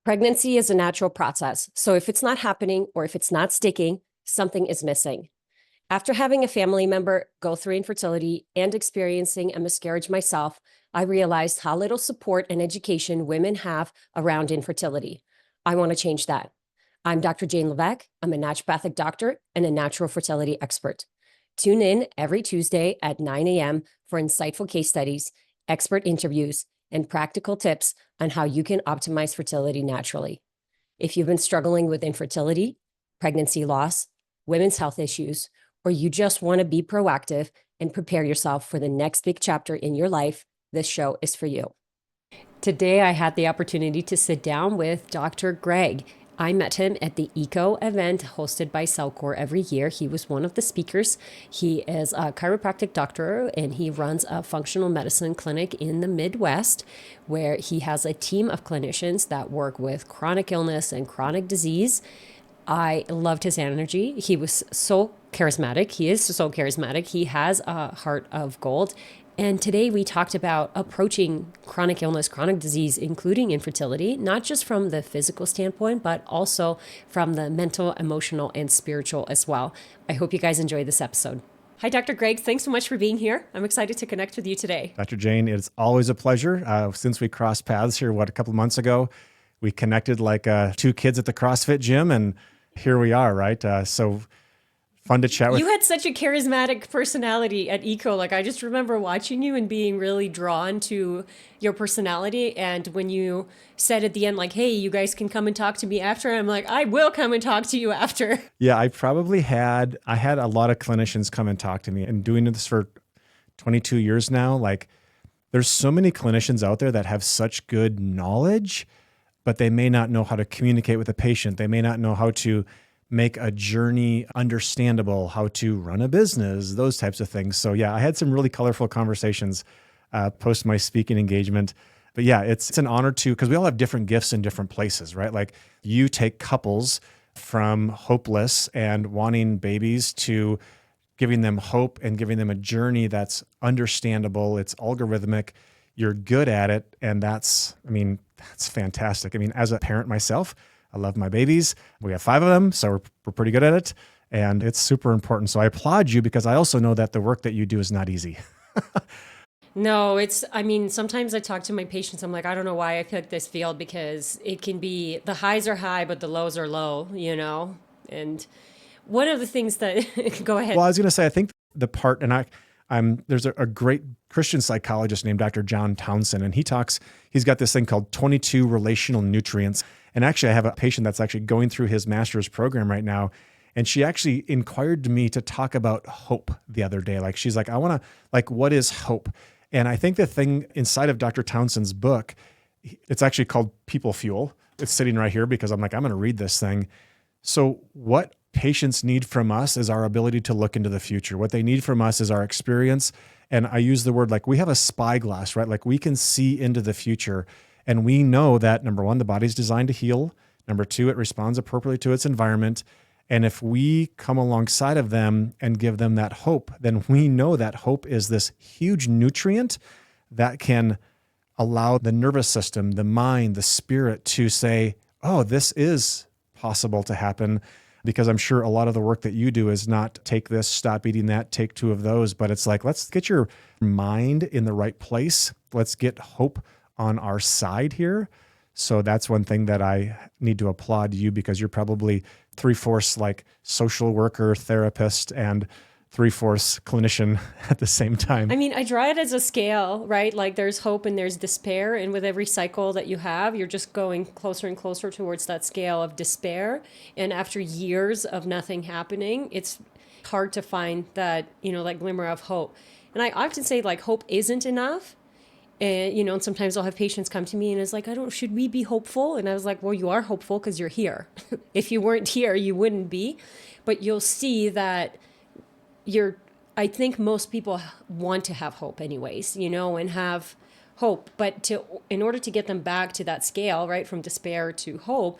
Pregnancy is a natural process. So if it's not happening or if it's not sticking, something is missing. After having a family member go through infertility and experiencing a miscarriage myself, I realized how little support and education women have around infertility. I want to change that. I'm Dr. Jane Levesque. I'm a naturopathic doctor and a natural fertility expert. Tune in every Tuesday at 9 a.m. for insightful case studies, expert interviews, and practical tips on how you can optimize fertility naturally. If you've been struggling with infertility, pregnancy loss, women's health issues, or you just want to be proactive and prepare yourself for the next big chapter in your life, this show is for you. Today, I had the opportunity to sit down with Dr. Greg. I met him at the ECO event hosted by Cellcore every year. He was one of the speakers. He is a chiropractic doctor and he runs a functional medicine clinic in the Midwest where he has a team of clinicians that work with chronic illness and chronic disease. I loved his energy. He was so charismatic. He is so charismatic. He has a heart of gold. And today we talked about approaching chronic illness, chronic disease, including infertility, not just from the physical standpoint, but also from the mental, emotional, and spiritual as well. I hope you guys enjoy this episode. Hi, Dr. Greg. Thanks so much for being here. I'm excited to connect with you today. Dr. Jane, it's always a pleasure. Since we crossed paths here, a couple of months ago, we connected like two kids at the CrossFit gym, and here we are, right? So fun to chat with. You had such a charismatic personality at ECO. Like, I just remember watching you and being really drawn to your personality. And when you said at the end, like, hey, you guys can come and talk to me after, I'm like, I will come and talk to you after. Yeah, I had a lot of clinicians come and talk to me, and doing this for 22 years now. Like, there's so many clinicians out there that have such good knowledge, but they may not know how to communicate with a patient. They may not know how to make a journey understandable, how to run a business, those types of things. So yeah, I had some really colorful conversations post my speaking engagement. But yeah, it's an honor to, because we all have different gifts in different places, right? Like, you take couples from hopeless and wanting babies to giving them hope and giving them a journey that's understandable. It's algorithmic. You're good at it. And that's fantastic. I mean, as a parent myself, I love my babies. We have 5 of them, so we're pretty good at it. And it's super important. So I applaud you, because I also know that the work that you do is not easy. No, sometimes I talk to my patients. I'm like, I don't know why I picked this field, because it can be, the highs are high, but the lows are low, And one of the things that, go ahead. Well, I was going to say, I think the part, and there's a great Christian psychologist named Dr. John Townsend, and he's got this thing called 22 relational nutrients. And actually, I have a patient that's actually going through his master's program right now. And she actually inquired to me to talk about hope the other day. Like, she's like, what is hope? And I think the thing inside of Dr. Townsend's book, it's actually called People Fuel. It's sitting right here because I'm going to read this thing. So what patients need from us is our ability to look into the future. What they need from us is our experience. And I use the word, like, we have a spyglass, right? Like, we can see into the future. And we know that, number one, the body's designed to heal. Number two, it responds appropriately to its environment. And if we come alongside of them and give them that hope, then we know that hope is this huge nutrient that can allow the nervous system, the mind, the spirit to say, oh, this is possible to happen. Because I'm sure a lot of the work that you do is not take this, stop eating that, take 2 of those. But it's like, let's get your mind in the right place. Let's get hope on our side here. So that's one thing that I need to applaud you, because you're probably 3/4 like social worker, therapist, and 3/4 clinician at the same time. I draw it as a scale, right? Like, there's hope and there's despair. And with every cycle that you have, you're just going closer and closer towards that scale of despair. And after years of nothing happening, it's hard to find that, that glimmer of hope. And I often say, like, hope isn't enough. And, sometimes I'll have patients come to me and it's like, should we be hopeful? And I was like, well, you are hopeful because you're here. If you weren't here, you wouldn't be. But you'll see that I think most people want to have hope anyways, and have hope. But in order to get them back to that scale, right, from despair to hope,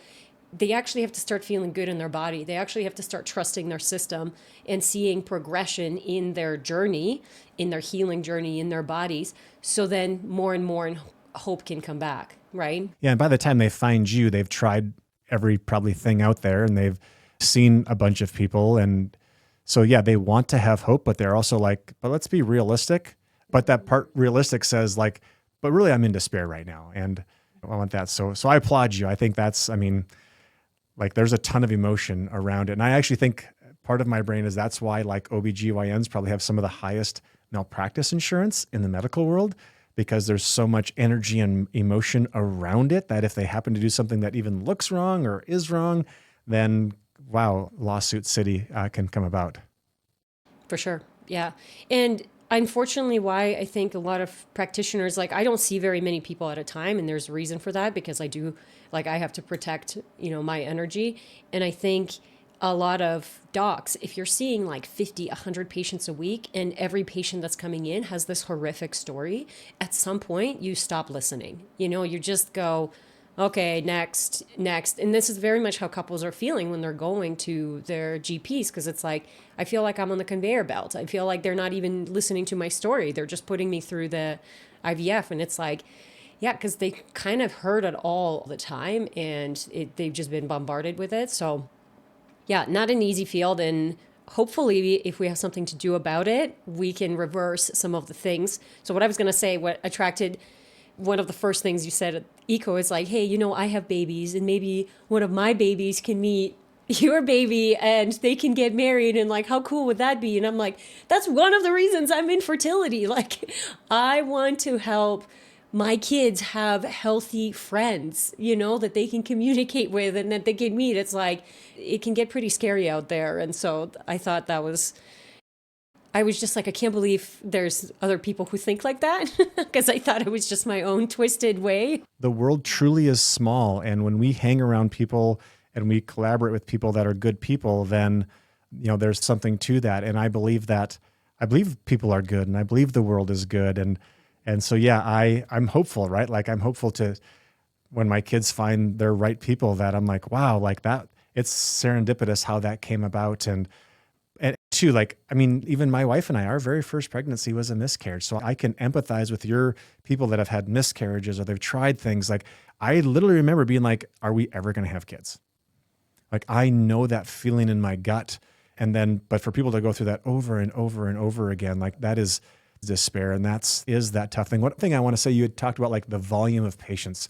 they actually have to start feeling good in their body. They actually have to start trusting their system and seeing progression in their journey, in their healing journey, in their bodies. So then more and more hope can come back. right? Yeah. And by the time they find you, they've tried every probably thing out there and they've seen a bunch of people. And so, yeah, they want to have hope, but they're also like, but let's be realistic. But that part realistic says like, but really I'm in despair right now. And I want that. So I applaud you. I think that's, I mean, like there's a ton of emotion around it. And I actually think part of my brain is that's why like OBGYNs probably have some of the highest malpractice insurance in the medical world, because there's so much energy and emotion around it that if they happen to do something that even looks wrong or is wrong, then wow, lawsuit city can come about. For sure. Yeah. And unfortunately, why I think a lot of practitioners, like I don't see very many people at a time. And there's a reason for that because I do, like I have to protect, my energy. And I think a lot of docs, if you're seeing like 50, 100 patients a week and every patient that's coming in has this horrific story, at some point you stop listening. You just go, okay, next. And this is very much how couples are feeling when they're going to their GPs, because it's like, I feel like I'm on the conveyor belt. I feel like they're not even listening to my story. They're just putting me through the IVF. And it's like, yeah, because they kind of heard it all the time and they've just been bombarded with it. So yeah, not an easy field. And hopefully, if we have something to do about it, we can reverse some of the things. So what I was going to say, what attracted one of the first things you said at Eco is like, hey, I have babies and maybe one of my babies can meet your baby and they can get married, and like, how cool would that be? And I'm like, that's one of the reasons I'm in fertility. Like, I want to help my kids have healthy friends, that they can communicate with and that they can meet. It's like, it can get pretty scary out there. And so I thought I was just like, I can't believe there's other people who think like that, because I thought it was just my own twisted way. The world truly is small. And when we hang around people and we collaborate with people that are good people, then, there's something to that. And I believe people are good and I believe the world is good. And so, yeah, I'm hopeful, right? Like I'm hopeful to, when my kids find their right people, that I'm like, wow, like that, it's serendipitous how that came about. And too, like, I mean, even my wife and I, our very first pregnancy was a miscarriage. So I can empathize with your people that have had miscarriages or they've tried things. Like I literally remember being like, are we ever going to have kids? Like I know that feeling in my gut. And then, but for people to go through that over and over and over again, like that is despair. And is that tough thing. One thing I want to say, you had talked about like the volume of patients.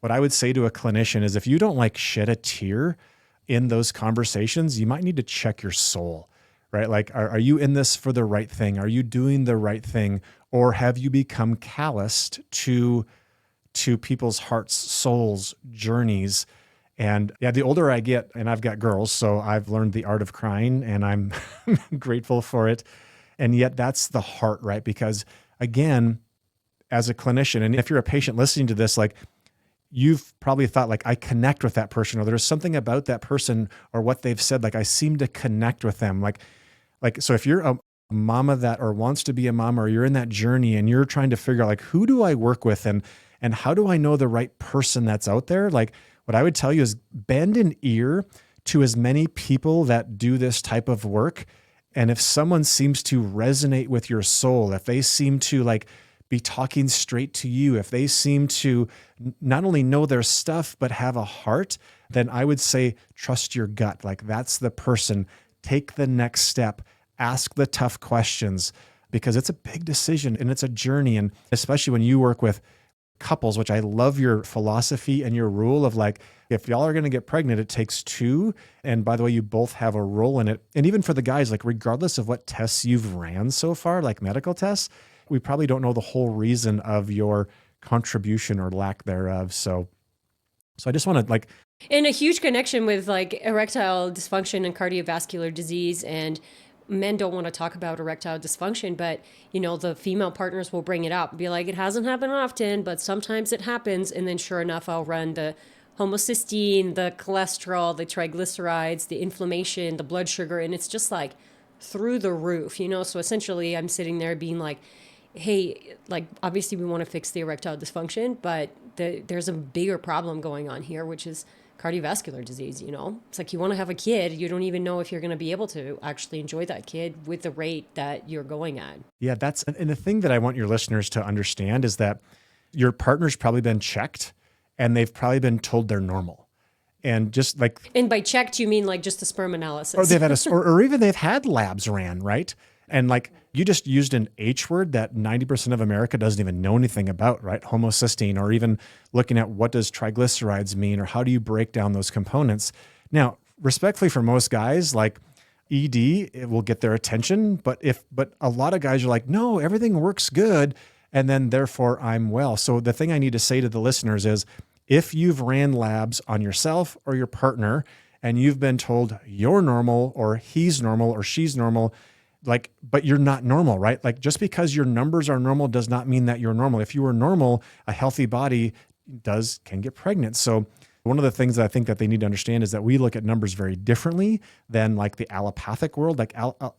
What I would say to a clinician is if you don't like shed a tear in those conversations, you might need to check your soul. Right? Like, are you in this for the right thing? Are you doing the right thing? Or have you become calloused to people's hearts, souls, journeys? And yeah, the older I get, and I've got girls, so I've learned the art of crying and I'm grateful for it. And yet that's the heart, right? Because again, as a clinician, and if you're a patient listening to this, like you've probably thought like, I connect with that person, or there's something about that person or what they've said. Like I seem to connect with them. Like, so if you're a mama that, or wants to be a mama, or you're in that journey and you're trying to figure out like, who do I work with and how do I know the right person that's out there? Like what I would tell you is bend an ear to as many people that do this type of work. And if someone seems to resonate with your soul, if they seem to like be talking straight to you, if they seem to not only know their stuff, but have a heart, then I would say, trust your gut. Like that's the person. Take the next step, ask the tough questions, because it's a big decision and it's a journey. And especially when you work with couples, which I love your philosophy and your rule of like, if y'all are going to get pregnant, it takes two. And by the way, you both have a role in it. And even for the guys, like regardless of what tests you've ran so far, like medical tests, we probably don't know the whole reason of your contribution or lack thereof. So I just want to like, And a huge connection with like erectile dysfunction and cardiovascular disease. And men don't want to talk about erectile dysfunction, but the female partners will bring it up and be like, it hasn't happened often, but sometimes it happens. And then sure enough, I'll run the homocysteine, the cholesterol, the triglycerides, the inflammation, the blood sugar. And it's just like through the roof, So essentially I'm sitting there being like, hey, like obviously we want to fix the erectile dysfunction, but there's a bigger problem going on here, which is cardiovascular disease. It's like you want to have a kid, you don't even know if you're going to be able to actually enjoy that kid with the rate that you're going at. Yeah, and the thing that I want your listeners to understand is that your partner's probably been checked and they've probably been told they're normal. And just like, And by checked, you mean like just a sperm or analysis? they've had or even they've had labs ran, right? And like you just used an H word that 90% of America doesn't even know anything about, right? Homocysteine, or even looking at what does triglycerides mean, or how do you break down those components? Now, respectfully for most guys, like ED, it will get their attention, but a lot of guys are like, no, everything works good, and then therefore I'm well. So the thing I need to say to the listeners is, if you've ran labs on yourself or your partner and you've been told you're normal or he's normal or she's normal, like, but you're not normal, right? Like just because your numbers are normal does not mean that you're normal. If you are normal, a healthy body can get pregnant. So one of the things that I think that they need to understand is that we look at numbers very differently than like the allopathic world. Like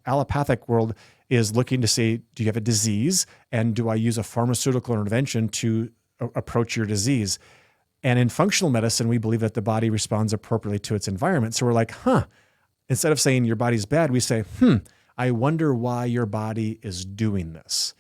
allopathic world is looking to say, do you have a disease? And do I use a pharmaceutical intervention to approach your disease? And in functional medicine, we believe that the body responds appropriately to its environment. So we're like, instead of saying your body's bad, we say, I wonder why your body is doing this,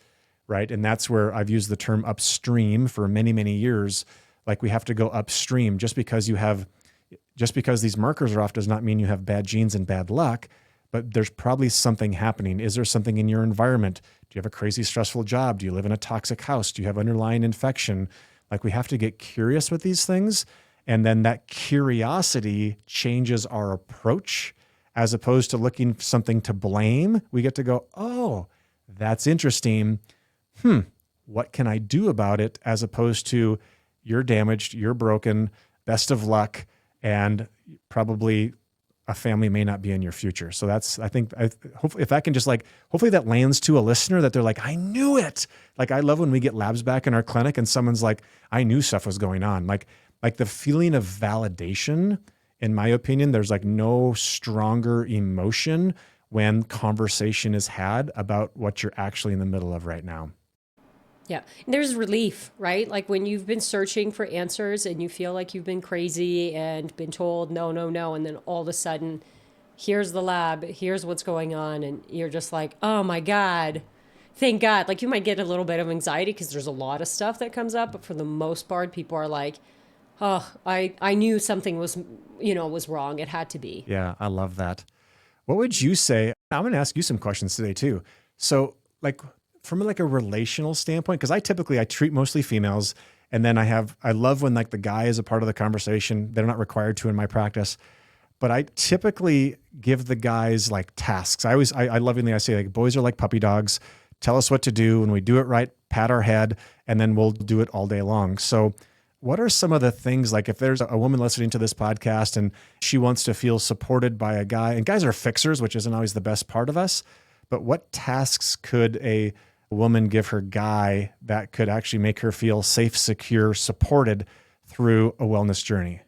right? And that's where I've used the term upstream for many, many years. Like we have to go upstream. Just because these markers are off does not mean you have bad genes and bad luck, but there's probably something happening. Is there something in your environment? Do you have a crazy, stressful job? Do you live in a toxic house? Do you have underlying infection? Like we have to get curious with these things. And then that curiosity changes our approach. As opposed to looking for something to blame, we get to go, oh, that's interesting. What can I do about it? As opposed to you're damaged, you're broken, best of luck, and probably a family may not be in your future. So hopefully if I can just hopefully that lands to a listener that they're like, I knew it. Like I love when we get labs back in our clinic and someone's like, I knew stuff was going on. Like the feeling of validation. In my opinion, there's like no stronger emotion when conversation is had about what you're actually in the middle of right now. Yeah. And there's relief, right? Like when you've been searching for answers and you feel like you've been crazy and been told no, no, no. And then all of a sudden, here's the lab, here's what's going on. And you're just like, oh my God, thank God. Like you might get a little bit of anxiety because there's a lot of stuff that comes up. But for the most part, people are like, oh, I knew something was wrong. It had to be. Yeah, I love that. What would you say? I'm going to ask you some questions today too. So like from like a relational standpoint, because I treat mostly females, and then I love when like the guy is a part of the conversation. They're not required to in my practice, but I typically give the guys like tasks. I lovingly, I say like boys are like puppy dogs. Tell us what to do. When we do it right, pat our head, and then we'll do it all day long. So what are some of the things, like if there's a woman listening to this podcast and she wants to feel supported by a guy, and guys are fixers, which isn't always the best part of us, but what tasks could a woman give her guy that could actually make her feel safe, secure, supported through a wellness journey?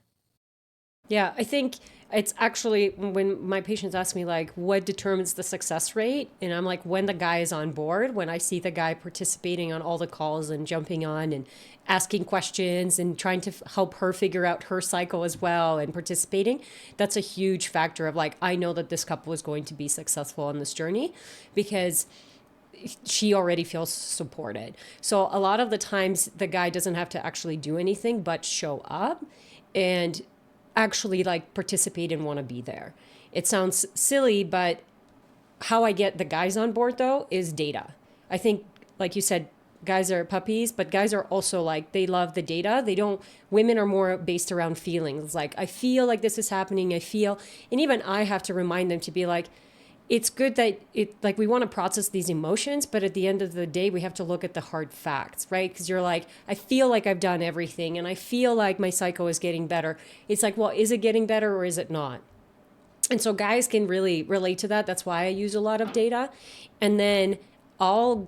Yeah, I think it's actually when my patients ask me like, what determines the success rate? And I'm like, when the guy is on board, when I see the guy participating on all the calls and jumping on and asking questions and trying to help her figure out her cycle as well and participating, that's a huge factor of like, I know that this couple is going to be successful on this journey because she already feels supported. So a lot of the times the guy doesn't have to actually do anything but show up and actually like participate and want to be there. It sounds silly, but how I get the guys on board though is data. I think, like you said, guys are puppies, but guys are also like, they love the data. Women are more based around feelings. Like, I feel like this is happening. And even I have to remind them to be like, it's good that we want to process these emotions, but at the end of the day, we have to look at the hard facts, right? Because you're like, I feel like I've done everything and I feel like my cycle is getting better. It's like, well, is it getting better or is it not? And so guys can really relate to that. That's why I use a lot of data. And then I'll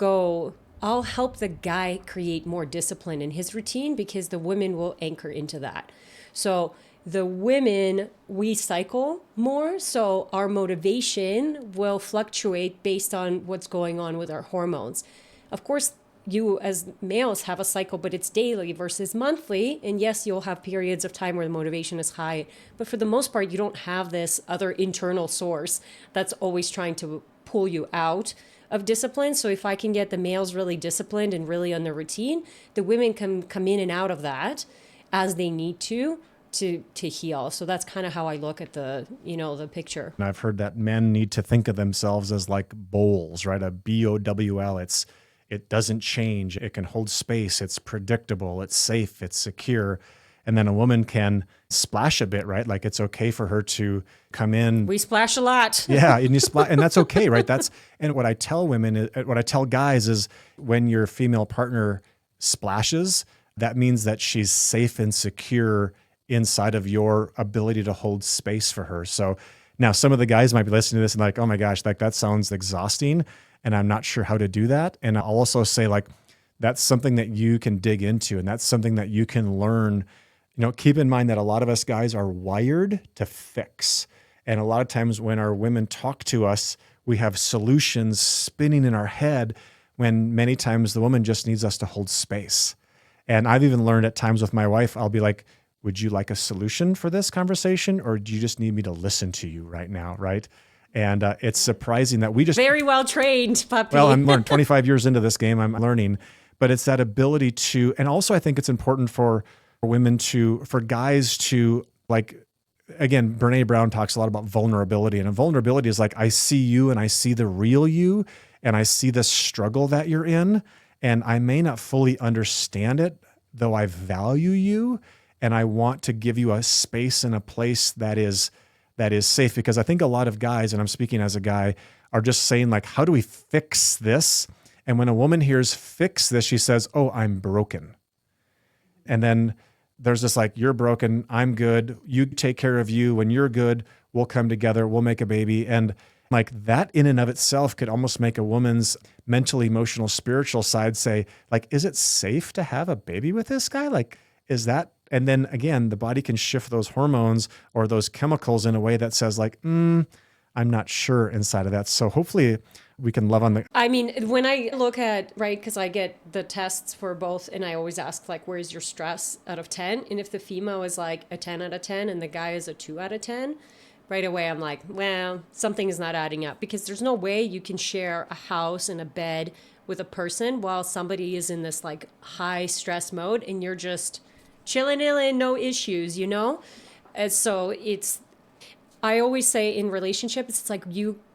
help the guy create more discipline in his routine because the women will anchor into that. So the women, we cycle more, so our motivation will fluctuate based on what's going on with our hormones. Of course, you as males have a cycle, but it's daily versus monthly. And yes, you'll have periods of time where the motivation is high, but for the most part, you don't have this other internal source that's always trying to pull you out of discipline. So if I can get the males really disciplined and really on their routine, the women can come in and out of that. as they need to heal. So that's kind of how I look at the picture. And I've heard that men need to think of themselves as like bowls, right? A BOWL. It doesn't change. It can hold space. It's predictable. It's safe. It's secure. And then a woman can splash a bit, right? Like it's okay for her to come in. We splash a lot. Yeah, and you splash, and that's okay, right? And what I tell women, what I tell guys is when your female partner splashes, that means that she's safe and secure inside of your ability to hold space for her. So now some of the guys might be listening to this and like, oh my gosh, like that sounds exhausting and I'm not sure how to do that. And I'll also say like, that's something that you can dig into and that's something that you can learn. Keep in mind that a lot of us guys are wired to fix. And a lot of times when our women talk to us, we have solutions spinning in our head when many times the woman just needs us to hold space. And I've even learned at times with my wife, I'll be like, would you like a solution for this conversation? Or do you just need me to listen to you right now? Right. And it's surprising that we just very well trained puppy. Well, I'm learning 25 years into this game, I'm learning, but it's that ability to, and also I think it's important for women for guys to like, again, Brene Brown talks a lot about vulnerability, and a vulnerability is like, I see you and I see the real you and I see the struggle that you're in. And I may not fully understand it, though I value you. And I want to give you a space and a place that is safe, because I think a lot of guys, and I'm speaking as a guy, are just saying like, how do we fix this? And when a woman hears fix this, she says, oh, I'm broken. And then there's this like, you're broken, I'm good, you take care of you. When you're good, we'll come together, we'll make a baby. And like that in and of itself could almost make a woman's mental, emotional, spiritual side say like, is it safe to have a baby with this guy? Like, is that, and then again, the body can shift those hormones or those chemicals in a way that says like, I'm not sure inside of that. So hopefully we can love on the. I mean, when I look at, right, because I get the tests for both and I always ask like, where's your stress out of 10? And if the female is like a 10 out of 10 and the guy is a 2 out of 10, right away I'm like, well, something is not adding up, because there's no way you can share a house and a bed with a person while somebody is in this like high stress mode and you're just chilling in, no issues, And so I always say in relationships, it's like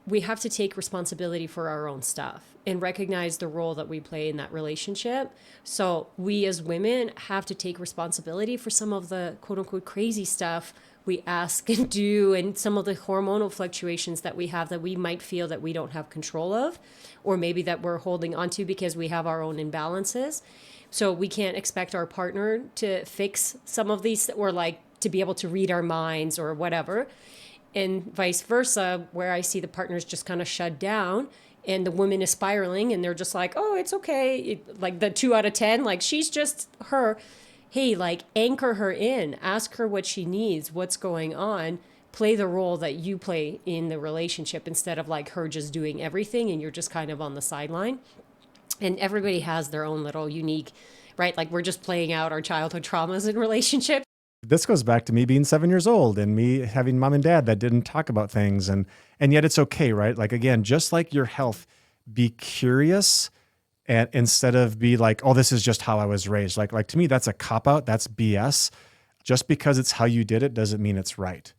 we have to take responsibility for our own stuff and recognize the role that we play in that relationship. So we as women have to take responsibility for some of the quote unquote crazy stuff we ask and do, and some of the hormonal fluctuations that we have that we might feel that we don't have control of, or maybe that we're holding onto because we have our own imbalances. So we can't expect our partner to fix some of these, or like to be able to read our minds or whatever. And vice versa, where I see the partners just kind of shut down and the woman is spiraling and they're just like, oh, it's okay. Like the 2 out of 10, like she's just her. Hey, like anchor her in, ask her what she needs, what's going on, play the role that you play in the relationship instead of like her just doing everything and you're just kind of on the sideline. And everybody has their own little unique, right? Like we're just playing out our childhood traumas in relationships. This goes back to me being 7 years old and me having mom and dad that didn't talk about things. And yet it's okay, right? Like, again, just like your health, be curious, and instead of be like, oh, this is just how I was raised. Like to me, that's a cop-out. That's BS. Just because it's how you did it doesn't mean it's right.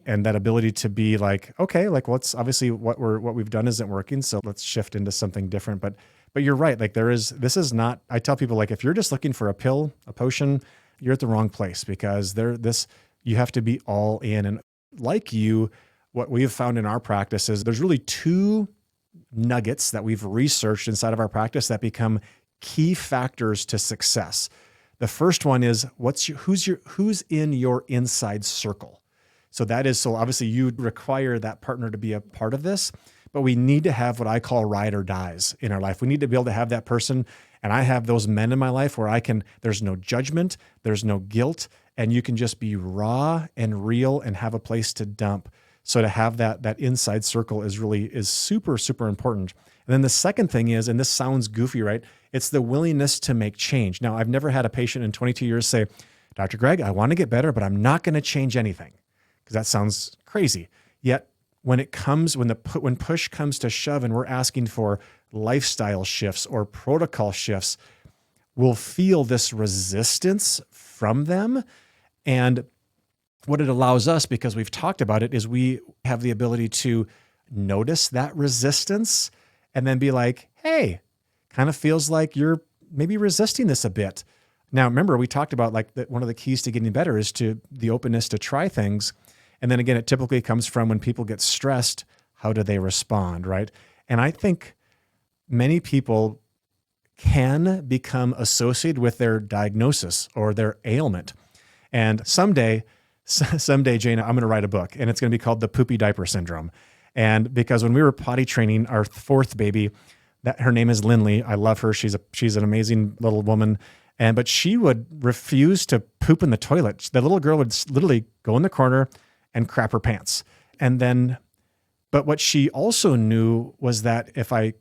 And that ability to be like, okay, like let's obviously what we've done isn't working. So let's shift into something different. But you're right. Like this is not, I tell people like, if you're just looking for a pill, a potion, you're at the wrong place, because you have to be all in. And like what we have found in our practice is there's really 2 nuggets that we've researched inside of our practice that become key factors to success. The first one is who's in your inside circle. So obviously you require that partner to be a part of this, but we need to have what I call ride or dies in our life. We need to be able to have that person. And I have those men in my life where there's no judgment, there's no guilt, and you can just be raw and real and have a place to dump. So to have that inside circle is super, super important. And then the second thing is, and this sounds goofy, right? It's the willingness to make change. Now, I've never had a patient in 22 years say, Dr. Greg, I want to get better, but I'm not going to change anything, because that sounds crazy. Yet when push comes to shove and we're asking for lifestyle shifts or protocol shifts, we'll feel this resistance from them. And what it allows us, because we've talked about it, is we have the ability to notice that resistance and then be like, hey, kind of feels like you're maybe resisting this a bit. Now, remember, we talked about like that one of the keys to getting better is to the openness to try things. And then again, it typically comes from when people get stressed, how do they respond, right? And I think many people can become associated with their diagnosis or their ailment. And someday, Jana, I'm going to write a book, and it's going to be called The Poopy Diaper Syndrome. And because when we were potty training our fourth baby, that her name is Lindley. I love her. She's an amazing little woman. But she would refuse to poop in the toilet. The little girl would literally go in the corner and crap her pants. But what she also knew was that if I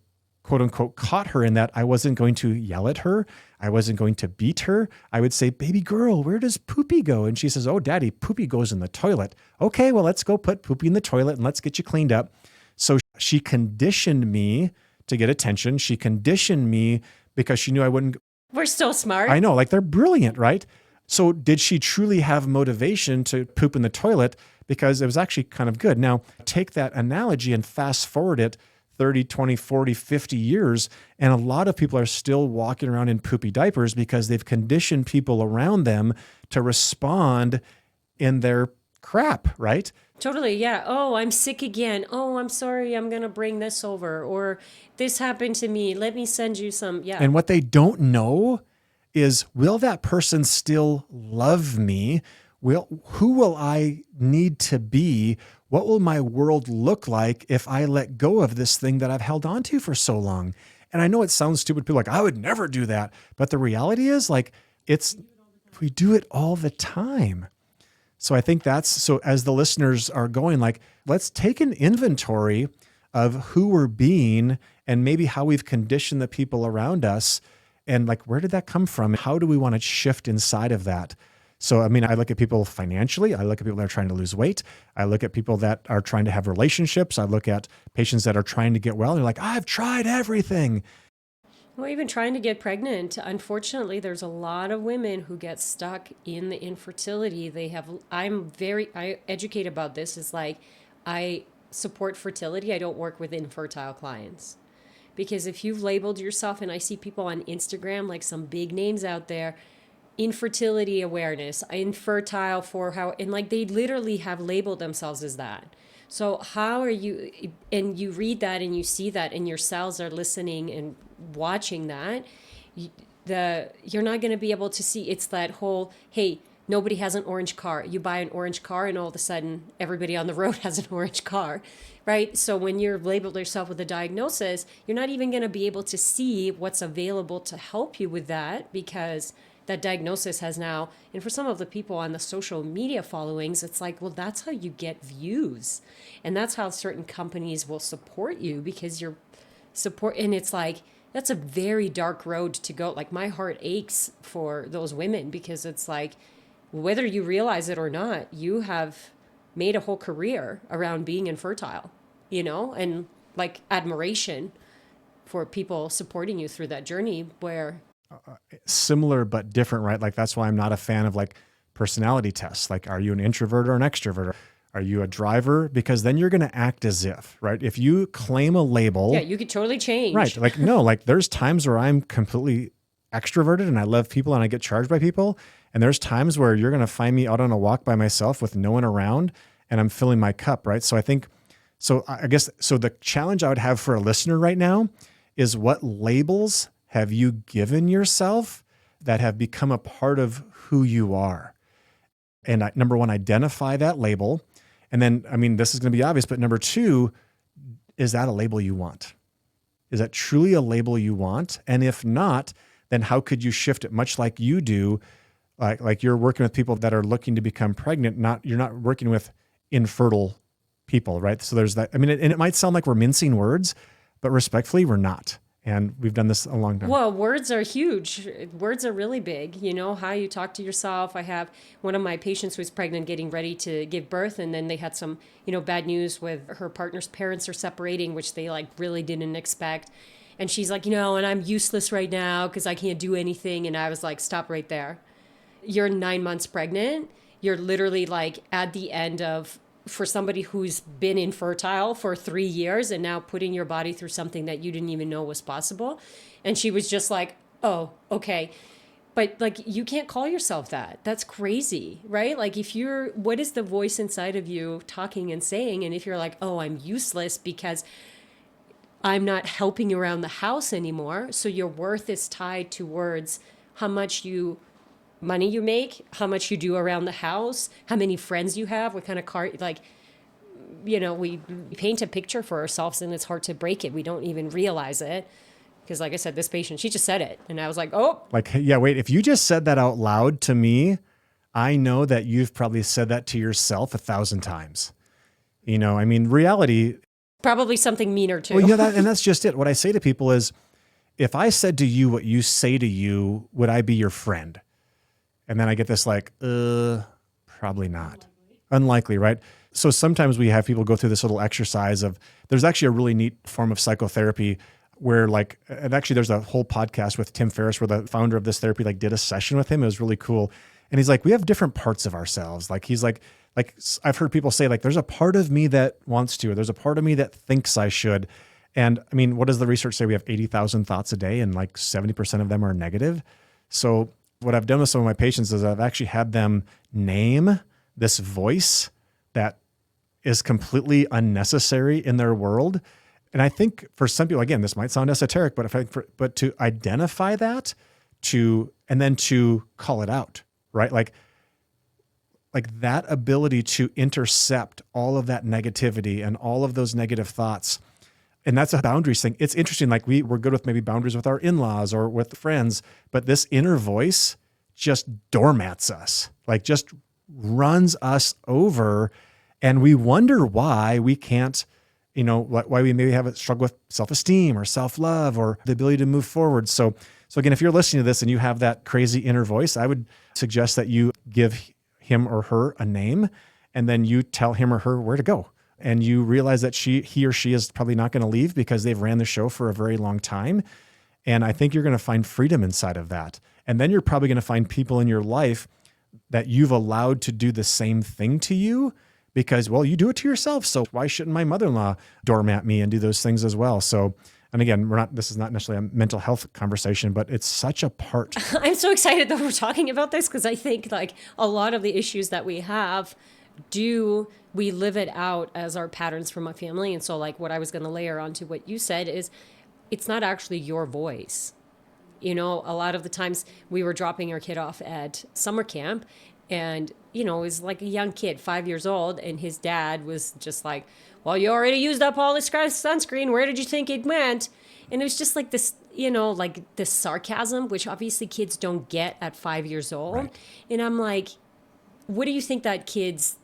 quote unquote caught her in that, I wasn't going to yell at her. I wasn't going to beat her. I would say, baby girl, where does Poopy go? And she says, oh, daddy, Poopy goes in the toilet. Okay, well, let's go put Poopy in the toilet and let's get you cleaned up. So she conditioned me to get attention. She conditioned me because she knew I wouldn't. We're so smart. I know, like they're brilliant, right? So did she truly have motivation to poop in the toilet? Because it was actually kind of good. Now, take that analogy and fast forward it 30, 20, 40, 50 years. And a lot of people are still walking around in poopy diapers because they've conditioned people around them to respond in their crap, right? Totally. Yeah. Oh, I'm sick again. Oh, I'm sorry. I'm going to bring this over. Or this happened to me. Let me send you some. Yeah. And what they don't know is, will that person still love me? Who will I need to be? What will my world look like if I let go of this thing that I've held on to for so long? And I know it sounds stupid. People are like, I would never do that. But the reality is we do it all the time. So I think so as the listeners are going, like, let's take an inventory of who we're being and maybe how we've conditioned the people around us. And like, where did that come from? How do we want to shift inside of that? So, I mean, I look at people financially. I look at people that are trying to lose weight. I look at people that are trying to have relationships. I look at patients that are trying to get well. And they're like, I've tried everything. Well, even trying to get pregnant. Unfortunately, there's a lot of women who get stuck in the infertility. I'm very educated about this. It's like, I support fertility. I don't work with infertile clients. Because if you've labeled yourself, and I see people on Instagram, like some big names out there, infertility awareness, infertile for how, and like they literally have labeled themselves as that. So how are you, and you read that and you see that and your cells are listening and watching that, you're not going to be able to see. It's that whole, hey, nobody has an orange car. You buy an orange car and all of a sudden everybody on the road has an orange car, right? So when you're labeled yourself with a diagnosis, you're not even going to be able to see what's available to help you with that, because that diagnosis has now, and for some of the people on the social media followings, it's like, well, that's how you get views. And that's how certain companies will support you, because you're support. And it's like, that's a very dark road to go. Like, my heart aches for those women, because it's like, whether you realize it or not, you have made a whole career around being infertile, and like admiration for people supporting you through that journey where similar but different, right? Like, that's why I'm not a fan of like personality tests. Like, are you an introvert or an extrovert? Are you a driver? Because then you're going to act as if, right? If you claim a label, yeah, you could totally change. Right. Like, no, like there's times where I'm completely extroverted and I love people and I get charged by people. And there's times where you're going to find me out on a walk by myself with no one around and I'm filling my cup, right? So I guess the challenge I would have for a listener right now is, what labels have you given yourself that have become a part of who you are? And number one, identify that label. And then, I mean, this is going to be obvious, but number two, is that a label you want? Is that truly a label you want? And if not, then how could you shift it? Much like you do, like you're working with people that are looking to become pregnant, you're not working with infertile people, right? So there's that. I mean, and it might sound like we're mincing words, but respectfully, we're not. And we've done this a long time. Well, words are huge. Words are really big. How you talk to yourself. I have one of my patients who's pregnant, getting ready to give birth. And then they had some, bad news with her partner's parents are separating, which they like really didn't expect. And she's like, and I'm useless right now because I can't do anything. And I was like, stop right there. You're 9 months pregnant. You're literally like at the end of, for somebody who's been infertile for 3 years and now putting your body through something that you didn't even know was possible. And she was just like, oh, okay. But like, you can't call yourself that. That's crazy, right? Like what is the voice inside of you talking and saying? And if you're like, oh, I'm useless because I'm not helping you around the house anymore. So your worth is tied towards how much money you make, how much you do around the house, how many friends you have, what kind of car, like, we paint a picture for ourselves and it's hard to break it. We don't even realize it. Because like I said, this patient, she just said it. And I was like, oh. Like, yeah, wait, if you just said that out loud to me, I know that you've probably said that to yourself 1,000 times. Reality. Probably something meaner too. Well, and that's just it. What I say to people is, if I said to you what you say to you, would I be your friend? And then I get this like, probably not. Unlikely, right? So sometimes we have people go through this little exercise of, there's actually a really neat form of psychotherapy where and actually there's a whole podcast with Tim Ferriss where the founder of this therapy did a session with him. It was really cool. And he's like, we have different parts of ourselves. Like, he's like I've heard people say, like, there's a part of me that wants to, or there's a part of me that thinks I should. And I mean, what does the research say? We have 80,000 thoughts a day and like 70% of them are negative. So what I've done with some of my patients is I've actually had them name this voice that is completely unnecessary in their world. And I think for some people, again, this might sound esoteric, but to identify that, and then to call it out, right? Like that ability to intercept all of that negativity and all of those negative thoughts. And that's a boundaries thing. It's interesting. Like we're good with maybe boundaries with our in-laws or with friends, but this inner voice just doormats us, like just runs us over. And we wonder why we can't, why we maybe have a struggle with self-esteem or self-love or the ability to move forward. So again, if you're listening to this and you have that crazy inner voice, I would suggest that you give him or her a name, and then you tell him or her where to go. And you realize that he or she is probably not going to leave because they've ran the show for a very long time. And I think you're going to find freedom inside of that. And then you're probably going to find people in your life that you've allowed to do the same thing to you because, well, you do it to yourself. So why shouldn't my mother-in-law doormat me and do those things as well? So, and again, this is not necessarily a mental health conversation, but it's such a part. I'm so excited that we're talking about this because I think like a lot of the issues that we have, we live it out as our patterns from a family. And so like what I was going to layer onto what you said is it's not actually your voice. A lot of the times we were dropping our kid off at summer camp and, it was like a young kid, 5 years old. And his dad was just like, well, you already used up all this sunscreen. Where did you think it went? And it was just like this, like this sarcasm, which obviously kids don't get at 5 years old. Right. And I'm like, what do you think that kid's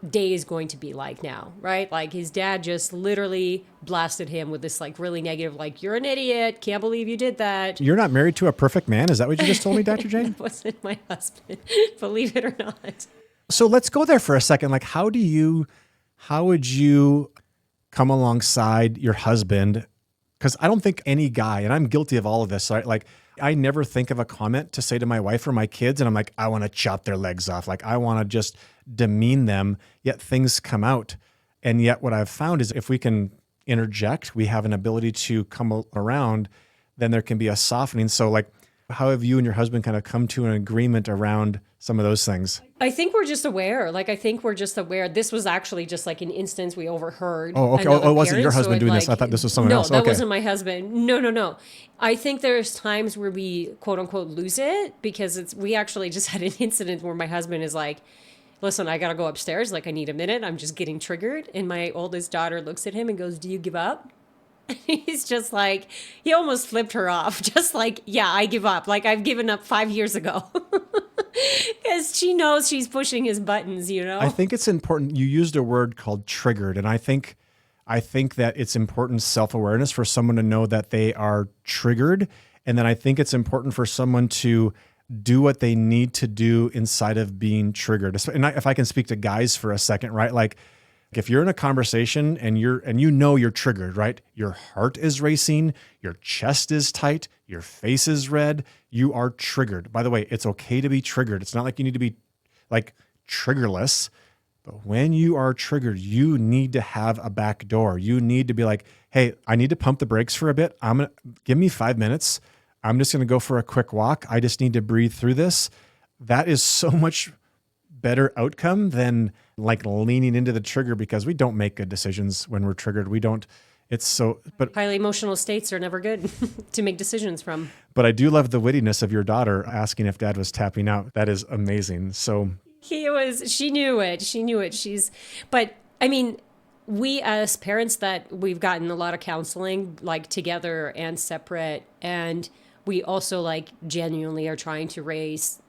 day is going to be like now, right? Like his dad just literally blasted him with this like really negative, like, you're an idiot. Can't believe you did that. You're not married to a perfect man. Is that what you just told me, Dr. Jane? That wasn't my husband, believe it or not. So let's go there for a second. Like, how would you come alongside your husband? Because I don't think any guy, and I'm guilty of all of this, right? Like, I never think of a comment to say to my wife or my kids, and I'm like, I want to chop their legs off. Like, I want to just demean them, yet things come out. And yet what I've found is if we can interject, we have an ability to come around, then there can be a softening. So like, how have you and your husband kind of come to an agreement around some of those things? I think we're just aware. This was actually just like an instance we overheard. Oh, okay. Oh, it wasn't your husband doing this. I thought this was someone else. No, that wasn't my husband. No. I think there's times where we quote unquote lose it because we actually just had an incident where my husband is like, listen, I got to go upstairs. Like, I need a minute. I'm just getting triggered. And my oldest daughter looks at him and goes, do you give up? And he's just like, he almost flipped her off. Just like, yeah, I give up. Like, I've given up 5 years ago. Because she knows she's pushing his buttons, I think it's important. You used a word called triggered. And I think that it's important self-awareness for someone to know that they are triggered. And then I think it's important for someone to do what they need to do inside of being triggered. And if I can speak to guys for a second, right? Like if you're in a conversation and you're triggered, right? Your heart is racing, your chest is tight, your face is red, you are triggered. By the way, it's okay to be triggered. It's not like you need to be like triggerless, but when you are triggered, you need to have a back door. You need to be like, hey, I need to pump the brakes for a bit. Give me 5 minutes. I'm just going to go for a quick walk. I just need to breathe through this. That is so much better outcome than like leaning into the trigger, because we don't make good decisions when we're triggered. But Highly emotional states are never good to make decisions from. But I do love the wittiness of your daughter asking if dad was tapping out. That is amazing. So She knew it. But I mean, we as parents that we've gotten a lot of counseling, like together and separate. And we also like genuinely are trying to raise,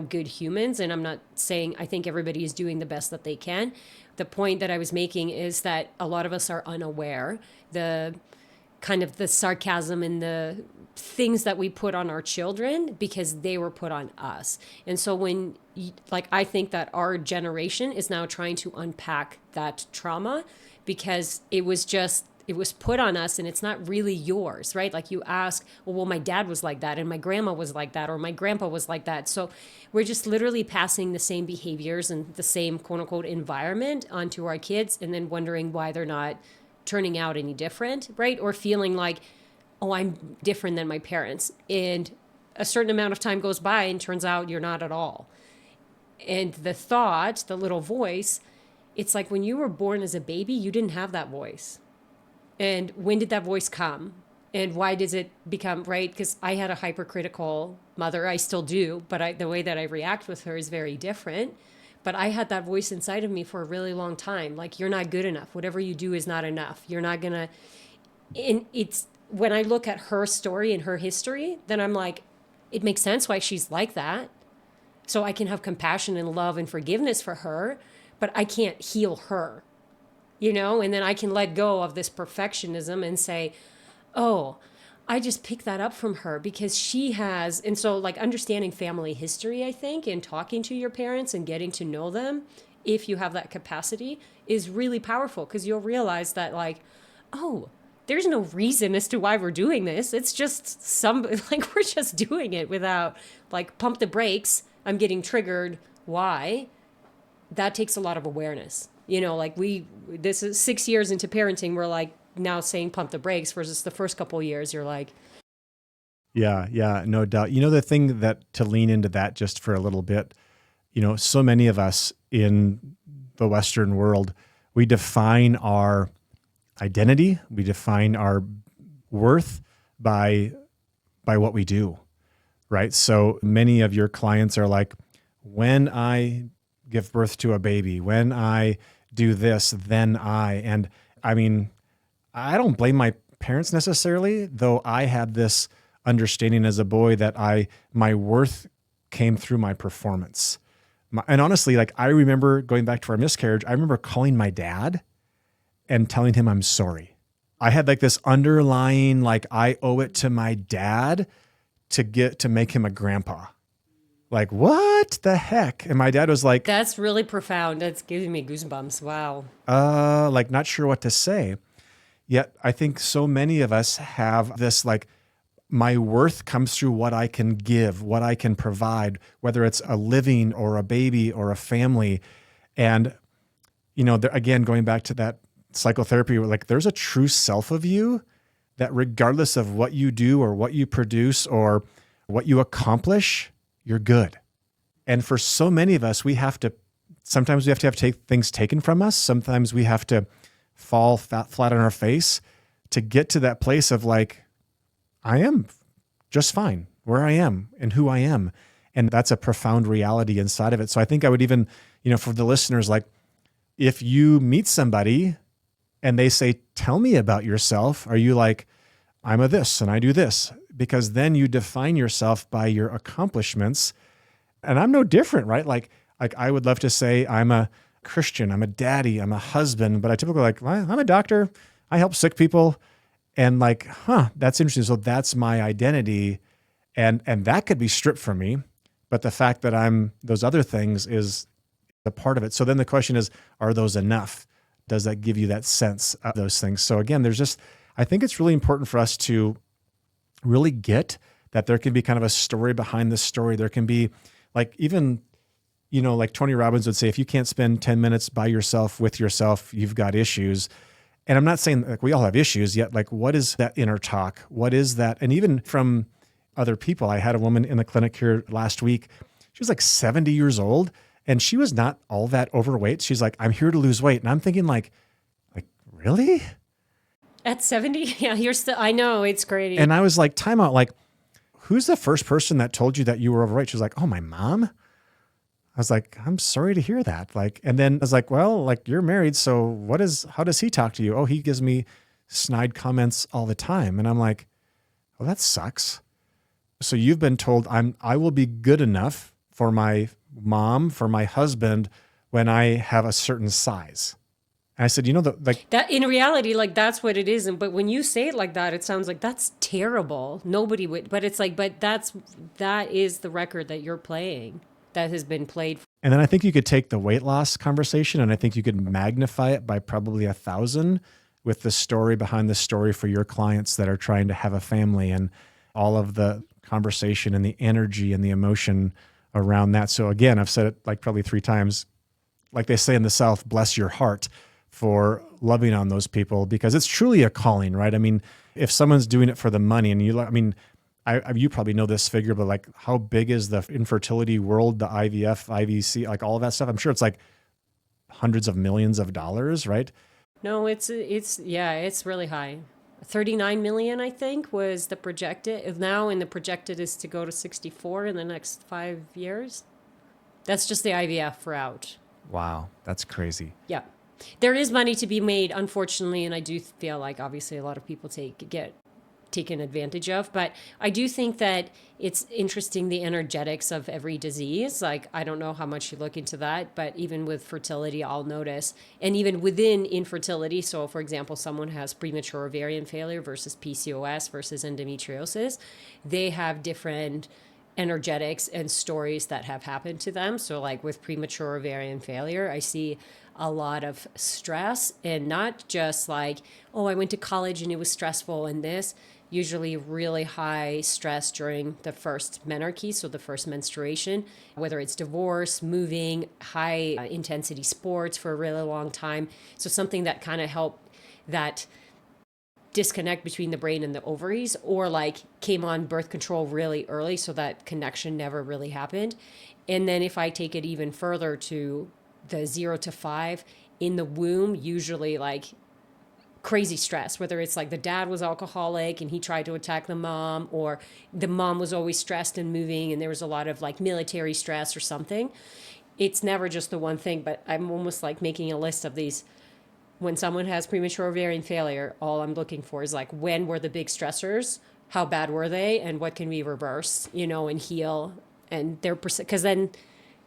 good humans. And I'm not saying, I think everybody is doing the best that they can. The point that I was making is that a lot of us are unaware. The kind of the sarcasm and the things that we put on our children because they were put on us. And so I think that our generation is now trying to unpack that trauma because it was put on us and it's not really yours, right? Like you ask, well, my dad was like that and my grandma was like that or my grandpa was like that. So we're just literally passing the same behaviors and the same quote unquote environment onto our kids and then wondering why they're not turning out any different, right? Or feeling like, oh, I'm different than my parents. And a certain amount of time goes by and turns out you're not at all. And the little voice, it's like when you were born as a baby, you didn't have that voice. And when did that voice come? And why does it become, right? Because I had a hypercritical mother. I still do, but the way that I react with her is very different. But I had that voice inside of me for a really long time. Like, you're not good enough. Whatever you do is not enough. You're not going to, and it's, when I look at her story and her history, then I'm like, it makes sense why she's like that. So I can have compassion and love and forgiveness for her, but I can't heal her, and then I can let go of this perfectionism and say, oh, I just picked that up from her because she has. And so like understanding family history, I think, and talking to your parents and getting to know them, if you have that capacity, is really powerful because you'll realize that like, oh, there's no reason as to why we're doing this. It's just we're just doing it without like pump the brakes. I'm getting triggered. Why? That takes a lot of awareness. This is 6 years into parenting. We're like now saying pump the brakes versus the first couple of years. You're like, yeah, no doubt. The thing that to lean into that just for a little bit, so many of us in the Western world, we define our identity, we define our worth by what we do, right? So many of your clients are like, when I give birth to a baby, when I do this, then and I mean, I don't blame my parents necessarily, though I had this understanding as a boy that my worth came through my performance. And honestly, like I remember going back to our miscarriage, I remember calling my dad and telling him I'm sorry. I had like this underlying, like I owe it to my dad to make him a grandpa. Like, what the heck? And my dad was like, that's really profound. That's giving me goosebumps. Wow. Like not sure what to say. Yet I think so many of us have this, like, my worth comes through what I can give, what I can provide, whether it's a living or a baby or a family. And, again, going back to that psychotherapy, like there's a true self of you that regardless of what you do or what you produce or what you accomplish, you're good. And for so many of us, sometimes we have to have things taken from us. Sometimes we have to fall flat on our face to get to that place of like, I am just fine where I am and who I am. And that's a profound reality inside of it. So I think I would even, for the listeners, like if you meet somebody and they say, tell me about yourself, are you like, I'm a this and I do this? Because then you define yourself by your accomplishments. And I'm no different, right? Like I would love to say I'm a Christian, I'm a daddy, I'm a husband, but I typically like, well, I'm a doctor, I help sick people. And like, that's interesting. So that's my identity. And that could be stripped from me. But the fact that I'm those other things is a part of it. So then the question is, are those enough? Does that give you that sense of those things? So again, I think it's really important for us to really get that there can be kind of a story behind the story. There can be like even, like Tony Robbins would say, if you can't spend 10 minutes by yourself with yourself, you've got issues. And I'm not saying like we all have issues yet. Like, what is that inner talk? What is that? And even from other people, I had a woman in the clinic here last week. She was like 70 years old and she was not all that overweight. She's like, I'm here to lose weight. And I'm thinking like, really? At 70? Yeah, you're still, I know, it's crazy. And I was like, time out. Like, who's the first person that told you that you were overweight? She was like, oh, my mom. I was like, I'm sorry to hear that. Like, and then I was like, well, like you're married. So how does he talk to you? Oh, he gives me snide comments all the time. And I'm like, well, that sucks. So you've been told I will be good enough for my mom, for my husband when I have a certain size. And I said, that in reality, like that's what it is. And but when you say it like that, it sounds like that's terrible. Nobody would, but it's like, but that is the record that you're playing. That has been played. And then I think you could take the weight loss conversation and I think you could magnify it by probably 1,000 with the story behind the story for your clients that are trying to have a family and all of the conversation and the energy and the emotion around that. So again, I've said it like probably 3 times, like they say in the South, bless your heart for loving on those people because it's truly a calling, right? I mean, if someone's doing it for the money and you probably know this figure, but like how big is the infertility world, the IVF, IVC, like all of that stuff? I'm sure it's like hundreds of millions of dollars, right? No, it's really high. 39 million, I think, was the projected now, and the projected is to go to 64 in the next 5 years. That's just the IVF route. Wow, that's crazy. Yeah. There is money to be made, unfortunately, and I do feel like obviously a lot of people get taken advantage of. But I do think that it's interesting, the energetics of every disease. Like, I don't know how much you look into that, but even with fertility, I'll notice. And even within infertility, so for example, someone has premature ovarian failure versus PCOS versus endometriosis, they have different energetics and stories that have happened to them. So like with premature ovarian failure, I see a lot of stress, and not just like, oh, I went to college and it was stressful and this. Usually really high stress during the first menarche, so the first menstruation, whether it's divorce, moving, high intensity sports for a really long time. So something that kind of helped that disconnect between the brain and the ovaries, or like came on birth control really early, so that connection never really happened. And then if I take it even further to the 0 to 5 in the womb, usually like crazy stress, whether it's like the dad was alcoholic and he tried to attack the mom, or the mom was always stressed and moving and there was a lot of like military stress or something. It's never just the one thing, but I'm almost like making a list of these. When someone has premature ovarian failure, all I'm looking for is like, when were the big stressors? How bad were they? And what can we reverse, and heal? And because then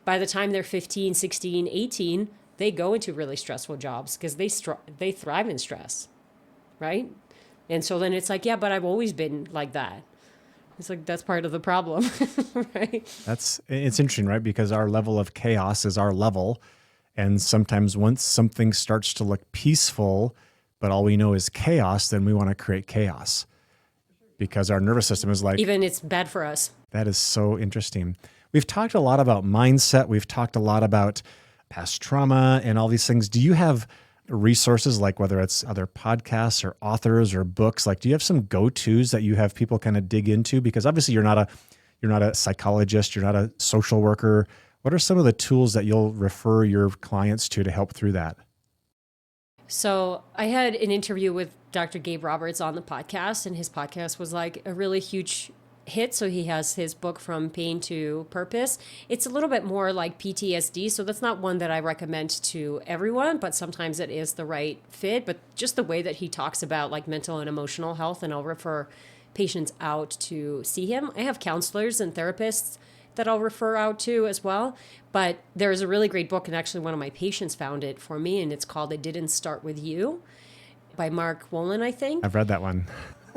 by the time they're 15, 16, 18, they go into really stressful jobs because they thrive in stress, right? And so then it's like, yeah, but I've always been like that. It's like, that's part of the problem, right? It's interesting, right? Because our level of chaos is our level. And sometimes once something starts to look peaceful, but all we know is chaos, then we want to create chaos because our nervous system is like, even it's bad for us. That is so interesting. We've talked a lot about mindset. We've talked a lot about past trauma and all these things. Do you have resources, like whether it's other podcasts or authors or books? Like, do you have some go-tos that you have people kind of dig into? Because obviously you're not a psychologist, you're not a social worker. What are some of the tools that you'll refer your clients to help through that? So I had an interview with Dr. Gabe Roberts on the podcast, and his podcast was like a really huge hit. So he has his book, From Pain to Purpose. It's a little bit more like PTSD. So that's not one that I recommend to everyone, but sometimes it is the right fit. But just the way that he talks about like mental and emotional health, and I'll refer patients out to see him. I have counselors and therapists that I'll refer out to as well. But there's a really great book, and actually one of my patients found it for me, and it's called It Didn't Start With You by Mark Wolin, I think. I've read that one.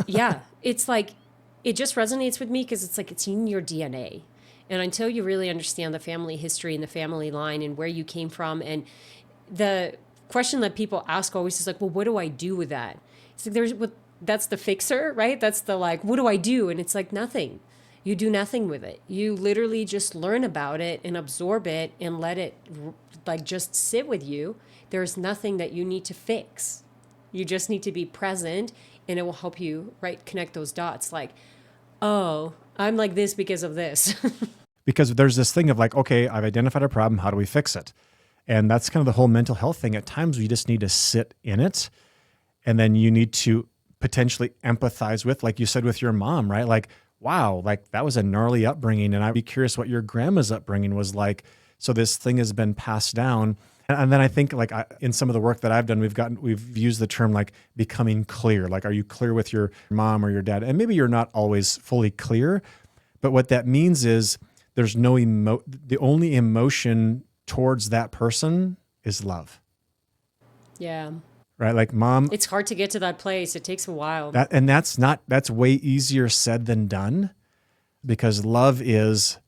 Yeah. It's like, it just resonates with me because it's like it's in your DNA. And until you really understand the family history and the family line and where you came from, and the question that people ask always is like, well, what do I do with that? It's like, that's the fixer, right? That's the like, what do I do? And it's like, nothing. You do nothing with it. You literally just learn about it and absorb it and let it like just sit with you. There's nothing that you need to fix. You just need to be present, and it will help you, right, connect those dots. Like, oh, I'm like this because of this. Because there's this thing of like, okay, I've identified a problem. How do we fix it? And that's kind of the whole mental health thing. At times we just need to sit in it, and then you need to potentially empathize with, like you said, with your mom, right? Like, wow, like that was a gnarly upbringing. And I'd be curious what your grandma's upbringing was like. So this thing has been passed down. And then I think like in some of the work that I've done, we've used the term like becoming clear. Like, are you clear with your mom or your dad? And maybe you're not always fully clear, but what that means is there's no the only emotion towards that person is love. Yeah. Right? Like mom. It's hard to get to that place. It takes a while. That's way easier said than done, because love is,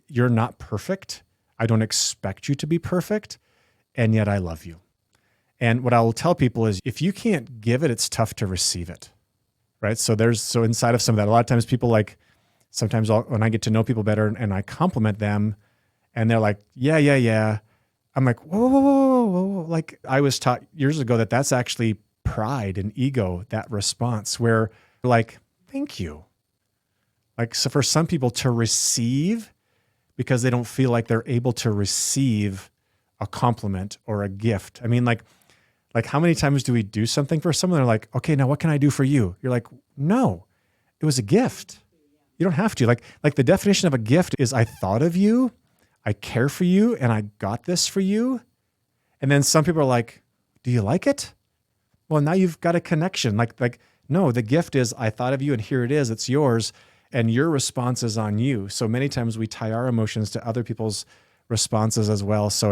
you're not perfect. I don't expect you to be perfect. And yet I love you. And what I will tell people is if you can't give it, it's tough to receive it. Right? So inside of some of that, a lot of times people like, sometimes when I get to know people better and I compliment them and they're like, yeah. I'm like, whoa. Like I was taught years ago that that's actually pride and ego, that response where like, thank you. Like, so for some people to receive because they don't feel like they're able to receive a compliment or a gift. I mean, like how many times do we do something for someone? They're like, okay, now what can I do for you? You're like, no, it was a gift. You don't have to. Like the definition of a gift is I thought of you, I care for you, and I got this for you. And then some people are like, do you like it? Well, now you've got a connection. Like, no, the gift is I thought of you and here it is, it's yours. And your response is on you. So many times we tie our emotions to other people's responses as well. So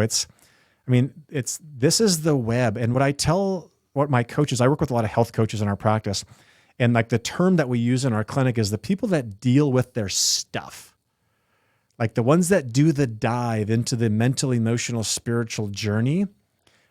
this is the web. And what my coaches, I work with a lot of health coaches in our practice. And like the term that we use in our clinic is the people that deal with their stuff. Like the ones that do the dive into the mental, emotional, spiritual journey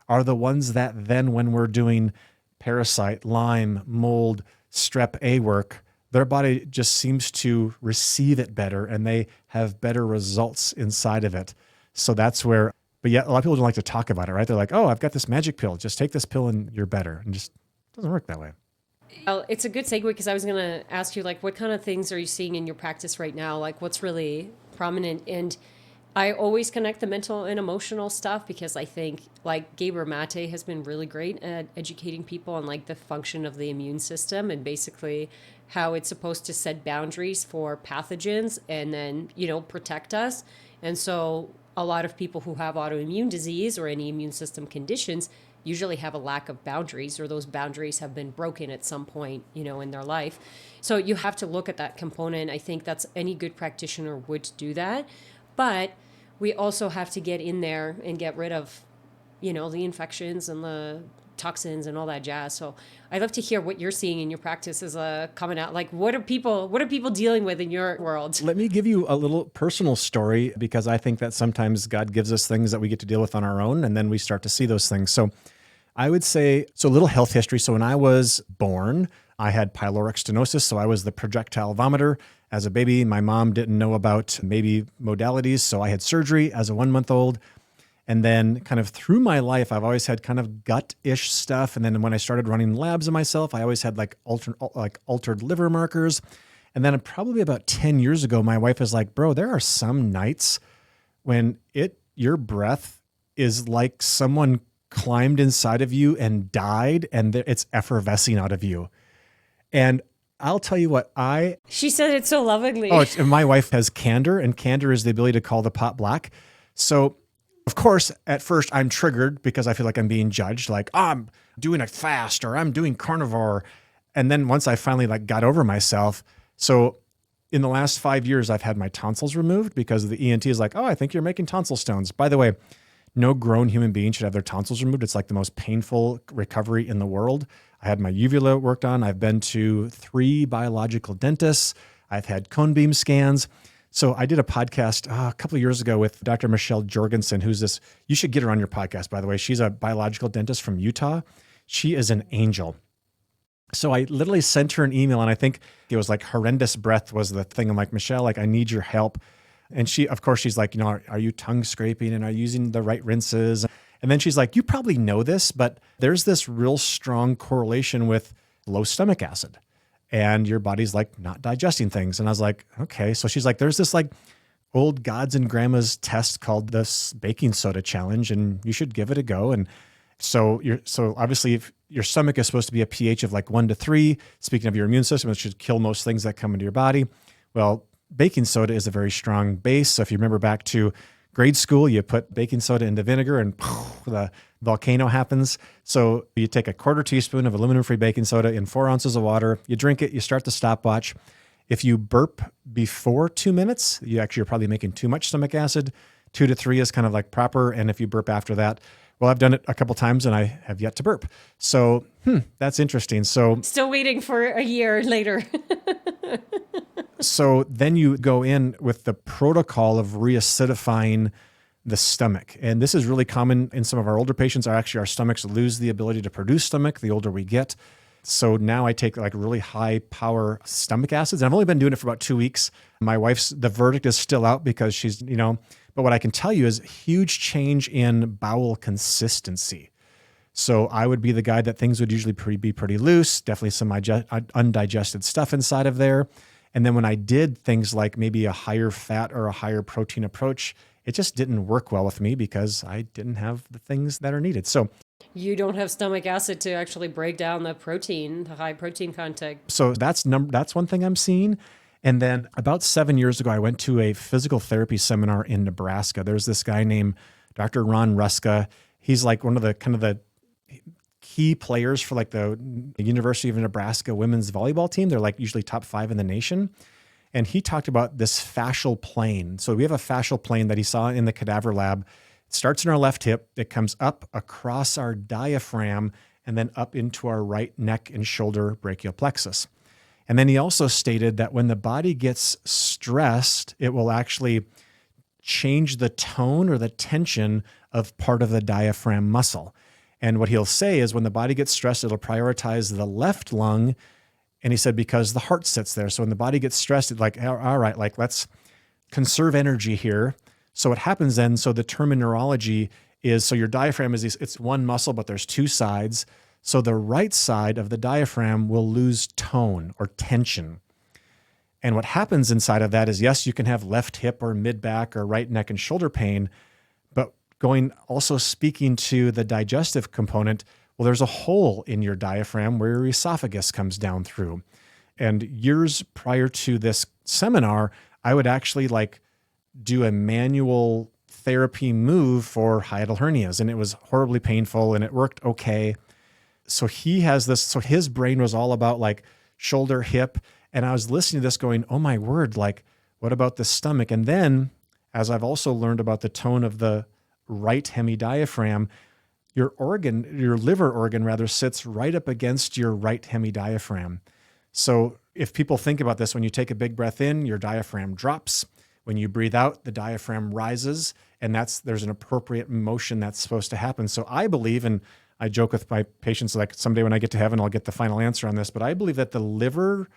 are the ones that then when we're doing parasite, Lyme, mold, strep A work, their body just seems to receive it better and they have better results inside of it. So that's where, but yet a lot of people don't like to talk about it, right? They're like, oh, I've got this magic pill. Just take this pill and you're better. And just doesn't work that way. Well, it's a good segue because I was going to ask you, like, what kind of things are you seeing in your practice right now? Like, what's really prominent? And I always connect the mental and emotional stuff because I think, like, Gabor Mate has been really great at educating people on, like, the function of the immune system and basically how it's supposed to set boundaries for pathogens and then, protect us. And so a lot of people who have autoimmune disease or any immune system conditions usually have a lack of boundaries, or those boundaries have been broken at some point, in their life. So you have to look at that component. I think that's any good practitioner would do that. But we also have to get in there and get rid of, the infections and the toxins and all that jazz. So I'd love to hear what you're seeing in your practice as a coming out. Like, what are people dealing with in your world? Let me give you a little personal story because I think that sometimes God gives us things that we get to deal with on our own, and then we start to see those things. So I would say, so a little health history. So when I was born, I had pyloric stenosis. So I was the projectile vomiter. As a baby, my mom didn't know about maybe modalities. So I had surgery as a 1-month-old. And then kind of through my life, I've always had kind of gut-ish stuff. And then when I started running labs on myself, I always had like altered liver markers. And then probably about 10 years ago, my wife was like, bro, there are some nights when your breath is like someone climbed inside of you and died and it's effervescing out of you. And I'll tell you what, she said it so lovingly. And my wife has candor, and candor is the ability to call the pot black. So of course, at first I'm triggered because I feel like I'm being judged, like, oh, I'm doing a fast or I'm doing carnivore. And then once I finally got over myself. So in the last 5 years, I've had my tonsils removed because the ENT is like, oh, I think you're making tonsil stones. By the way, no grown human being should have their tonsils removed. It's like the most painful recovery in the world. I had my uvula worked on. I've been to 3 biological dentists. I've had cone beam scans. So I did a podcast a couple of years ago with Dr. Michelle Jorgensen, you should get her on your podcast, by the way. She's a biological dentist from Utah. She is an angel. So I literally sent her an email, and I think it was like horrendous breath was the thing. I'm like, Michelle, like I need your help. And she, of course, she's like, are you tongue scraping and are you using the right rinses? And then she's like, you probably know this, but there's this real strong correlation with low stomach acid and your body's like not digesting things. And I was like, okay. So she's like, there's this like old gods and grandma's test called this baking soda challenge, and you should give it a go. And so obviously if your stomach is supposed to be a pH of like 1 to 3, speaking of your immune system, it should kill most things that come into your body. Well, baking soda is a very strong base. So if you remember back to grade school, you put baking soda into vinegar and the volcano happens. So you take a 1/4 teaspoon of aluminum-free baking soda in 4 ounces of water, you drink it, you start the stopwatch. If you burp before 2 minutes, you actually are probably making too much stomach acid. 2 to 3 is kind of like proper. And if you burp after that, well, I've done it a couple times and I have yet to burp. So that's interesting. So still waiting for a year later. So then you go in with the protocol of reacidifying the stomach. And this is really common in some of our older patients. Our stomachs lose the ability to produce stomach the older we get. So now I take like really high power stomach acids. And I've only been doing it for about 2 weeks. The verdict is still out because she's, but what I can tell you is huge change in bowel consistency. So I would be the guy that things would usually be pretty loose, definitely some undigested stuff inside of there. And then when I did things like maybe a higher fat or a higher protein approach, it just didn't work well with me because I didn't have the things that are needed. So you don't have stomach acid to actually break down the protein, the high protein content. So that's one thing I'm seeing. And then about 7 years ago, I went to a physical therapy seminar in Nebraska. There's this guy named Dr. Ron Ruska. He's like one of the kind of the key players for like the University of Nebraska women's volleyball team. They're like usually top 5 in the nation. And he talked about this fascial plane. So we have a fascial plane that he saw in the cadaver lab. It starts in our left hip. It comes up across our diaphragm and then up into our right neck and shoulder brachial plexus. And then he also stated that when the body gets stressed, it will actually change the tone or the tension of part of the diaphragm muscle. And what he'll say is when the body gets stressed, it'll prioritize the left lung. And he said, because the heart sits there. So when the body gets stressed, it's like, all right, like let's conserve energy here. So what happens then, so the term in neurology is, so your diaphragm it's one muscle, but there's 2 sides. So the right side of the diaphragm will lose tone or tension. And what happens inside of that is, yes, you can have left hip or mid back or right neck and shoulder pain, but speaking to the digestive component, well, there's a hole in your diaphragm where your esophagus comes down through. And years prior to this seminar, I would actually like do a manual therapy move for hiatal hernias, and it was horribly painful and it worked okay. So he has this, so his brain was all about like shoulder, hip. And I was listening to this going, oh my word, like what about the stomach? And then as I've also learned about the tone of the right hemidiaphragm, your liver organ rather sits right up against your right hemidiaphragm. So if people think about this, when you take a big breath in, your diaphragm drops. When you breathe out, the diaphragm rises, and there's an appropriate motion that's supposed to happen. So I believe, and I joke with my patients, like someday when I get to heaven, I'll get the final answer on this, but I believe that the liver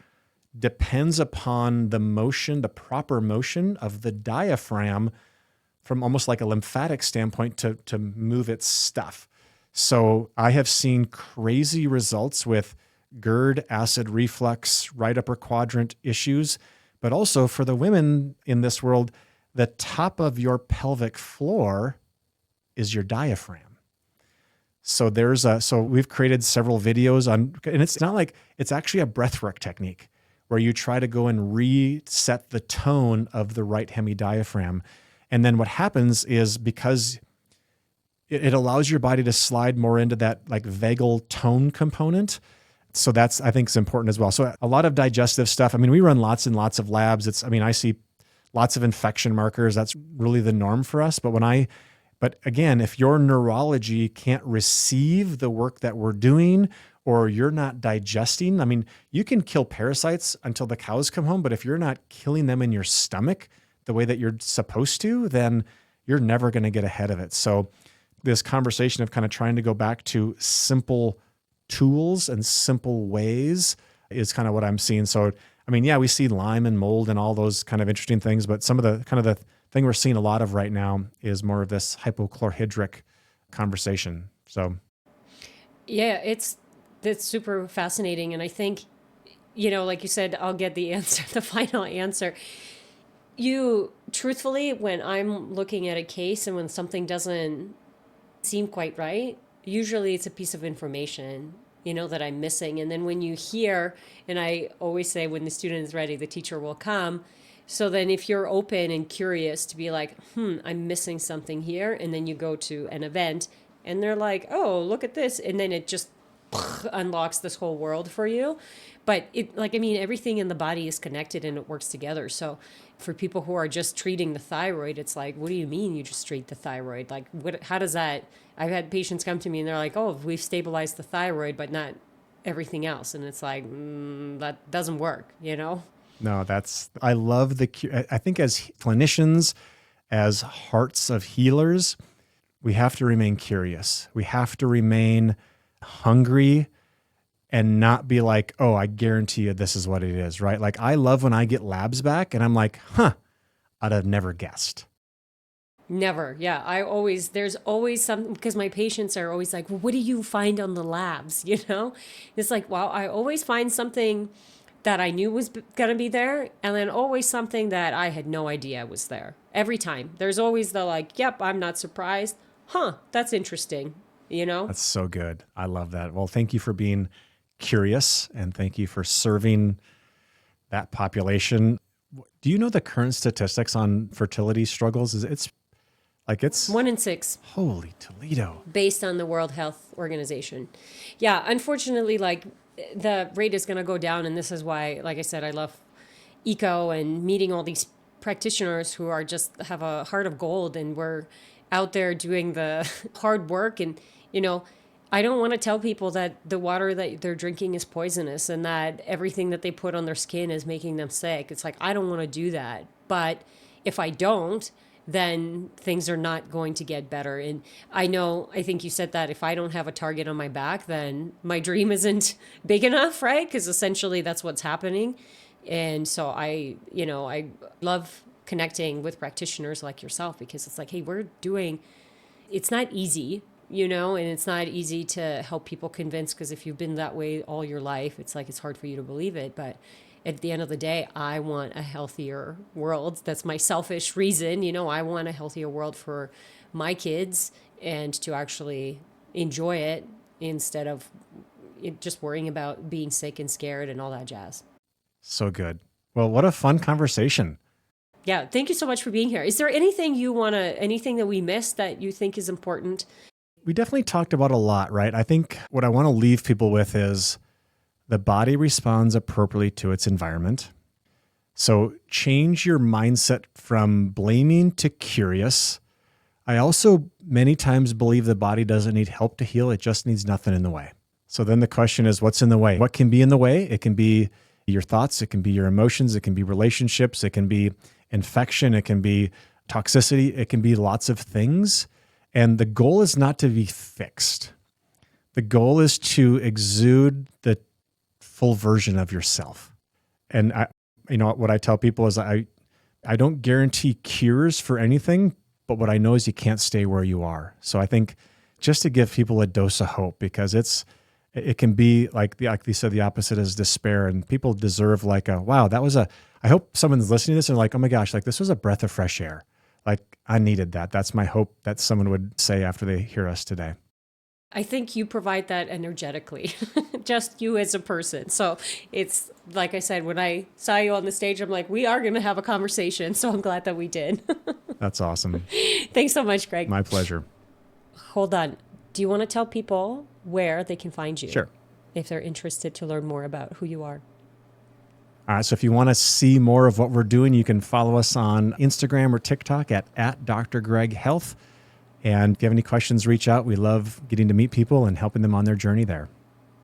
depends upon the motion, the proper motion of the diaphragm from almost like a lymphatic standpoint to move its stuff. So I have seen crazy results with GERD, acid reflux, right upper quadrant issues, but also for the women in this world, the top of your pelvic floor is your diaphragm. So we've created several videos on, and it's not like, it's actually a breathwork technique where you try to go and reset the tone of the right hemidiaphragm. And then what happens is, because it allows your body to slide more into that like vagal tone component. So that's, I think, is important as well. So a lot of digestive stuff. I mean, we run lots and lots of labs. I see lots of infection markers. That's really the norm for us. But again, if your neurology can't receive the work that we're doing, or you're not digesting, I mean, you can kill parasites until the cows come home, but if you're not killing them in your stomach the way that you're supposed to, then you're never going to get ahead of it. So this conversation of kind of trying to go back to simple tools and simple ways is kind of what I'm seeing. So, I mean, yeah, we see Lyme and mold and all those kind of interesting things, but some of the thing we're seeing a lot of right now is more of this hypochlorhydric conversation. So, yeah, that's super fascinating. And I think, like you said, I'll get the answer, the final answer. Truthfully, when I'm looking at a case and when something doesn't seem quite right, usually it's a piece of information, that I'm missing. And then when you hear, and I always say when the student is ready, the teacher will come. So then if you're open and curious to be like, I'm missing something here, and then you go to an event and they're like, oh, look at this. And then it just unlocks this whole world for you. But everything in the body is connected and it works together. So for people who are just treating the thyroid, it's like, what do you mean you just treat the thyroid? Like, how does that, I've had patients come to me and they're like, oh, we've stabilized the thyroid, but not everything else. And it's like, that doesn't work, No, I love I think as clinicians, as hearts of healers, we have to remain curious. We have to remain hungry and not be like, oh, I guarantee you this is what it is, right? Like I love when I get labs back and I'm like, I'd have never guessed. Never. Yeah. There's always something, because my patients are always like, well, what do you find on the labs? It's like, well, I always find something that I knew was going to be there. And then always something that I had no idea was there every time. There's always the like, yep, I'm not surprised. That's interesting. That's so good. I love that. Well, thank you for being curious and thank you for serving that population. Do you know the current statistics on fertility struggles? It's 1 in 6. Holy Toledo. Based on the World Health Organization. Yeah, unfortunately, the rate is going to go down. And this is why, like I said, I love eco and meeting all these practitioners who are just have a heart of gold. And we're out there doing the hard work. And, I don't want to tell people that the water that they're drinking is poisonous and that everything that they put on their skin is making them sick. It's like, I don't want to do that. But if I don't, then things are not going to get better. And I think you said that if I don't have a target on my back, then my dream isn't big enough, right? Because essentially that's what's happening. And so I love connecting with practitioners like yourself because it's like, hey, it's not easy, and it's not easy to help people convince because if you've been that way all your life, it's like it's hard for you to believe it. But at the end of the day, I want a healthier world. That's my selfish reason. I want a healthier world for my kids and to actually enjoy it instead of just worrying about being sick and scared and all that jazz. So good. Well, what a fun conversation. Yeah. Thank you so much for being here. Is there anything anything that we missed that you think is important? We definitely talked about a lot, right? I think what I want to leave people with is the body responds appropriately to its environment. So change your mindset from blaming to curious. I also many times believe the body doesn't need help to heal. It just needs nothing in the way. So then the question is, what's in the way? What can be in the way? It can be your thoughts. It can be your emotions. It can be relationships. It can be infection. It can be toxicity. It can be lots of things. And the goal is not to be fixed. The goal is to exude the full version of yourself. And what I tell people is I don't guarantee cures for anything, but what I know is you can't stay where you are. So I think just to give people a dose of hope, because it can be like you said, the opposite is despair, and people deserve wow, I hope someone's listening to this and like, oh my gosh, this was a breath of fresh air. I needed that. That's my hope that someone would say after they hear us today. I think you provide that energetically, just you as a person. So it's like I said, when I saw you on the stage, I'm like, we are going to have a conversation. So I'm glad that we did. That's awesome. Thanks so much, Greg. My pleasure. Hold on. Do you want to tell people where they can find you? Sure. If they're interested to learn more about who you are. All right. So if you want to see more of what we're doing, you can follow us on Instagram or TikTok at Dr. Greg Health. And if you have any questions, reach out. We love getting to meet people and helping them on their journey there.